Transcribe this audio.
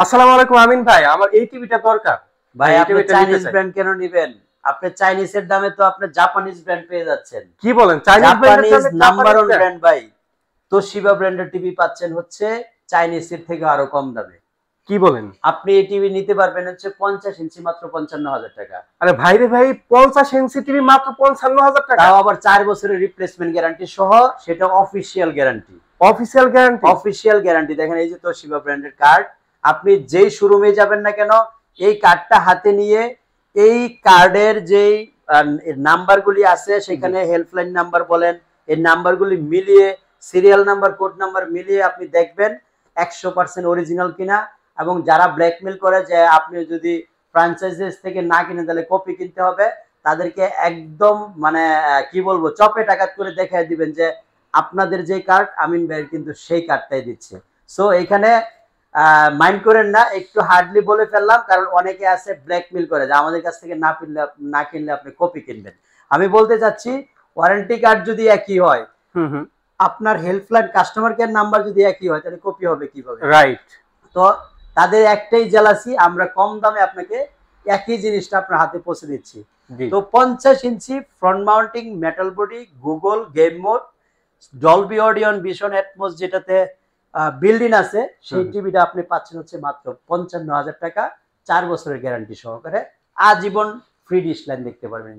আসসালামু আলাইকুম আমিন ভাই, আমার এই টিভিটা দরকার। ভাই এই আপনি টিভিটা নিতে চাইনিজ চাই। ব্র্যান্ড কেন নিবেন? আপনি চাইনিজের দামে তো আপনি জাপানিজ ব্র্যান্ড পেয়ে যাচ্ছেন। কি বলেন, চাইনিজ ব্র্যান্ডের জাপানিজ দামে number Japanese one brand? Brand ভাই। তোশিবা ব্র্যান্ডের টিভি পাচ্ছেন হচ্ছে চাইনিজের থেকে আরো কম দামে। কি বলেন? আপনি এই টিভি নিতে পারবেন হচ্ছে 50 ইঞ্চি মাত্র 55,000 টাকা। আরে ভাই রে ভাই, 50 ইঞ্চি টিভি মাত্র 55,000 টাকা? তাও আবার 4 বছরের রিপ্লেসমেন্ট গ্যারান্টি সহ, সেটা official guarantee. Official guarantee? Official guarantee দেখেন, এই যে তোশিবা ব্র্যান্ডের কার্ড। আপনি যেই শোরুমে যাবেন না কেন, এই কার্ডটা হাতে নিয়ে এই কার্ডের যেই নাম্বারগুলি আছে সেখানে হেল্পলাইন নাম্বার বলেন, এই নাম্বারগুলি মিলিয়ে সিরিয়াল নাম্বার কোড নাম্বার মিলিয়ে আপনি দেখবেন 100% অরিজিনাল কিনা। এবং যারা ব্ল্যাকমেল করে যে আপনি যদি ফ্র্যাঞ্চাইজিস থেকে না কিনে তাহলে কপি কিনতে হবে, তাদেরকে একদম মানে কি বলবো, চপে টাকাত করে দেখায় দিবেন যে আপনাদের যে কার্ড আমিন ভাইয়ের কিন্তু সেই কার্ডটাই দিচ্ছে। সো এখানে মাইন্ড করেন না, একটু হার্ডলি বলে ফেললাম, কারণ অনেকে আছে ব্ল্যাকমেল করে যে আমাদের কাছ থেকে না কিনলে আপনি কপি কিনবেন। আমি বলতে চাচ্ছি, ওয়ারেন্টি কার্ড যদি একই হয়, হুম। আপনার হেল্পলাইন কাস্টমার কেয়ার নাম্বার যদি একই হয়, তাহলে কপি হবে কিভাবে? রাইট। তো তাদের একটাই জেলাসি, আমরা কম দামে আপনাকে একই জিনিসটা আপনার হাতে পৌঁছে দিচ্ছি। জি। তো 50 inch front mounting metal body, Google game mode, Dolby audio, vision Atmos যেটাতে বিল্ডিং আছে, সেই টিভিটা আপনি পাচ্ছেন হচ্ছে মাত্র 55,000 টাকা, 4 বছরের গ্যারান্টি সহকারে। আজীবন ফ্রি ডিশ লাইন দেখতে পারবেন।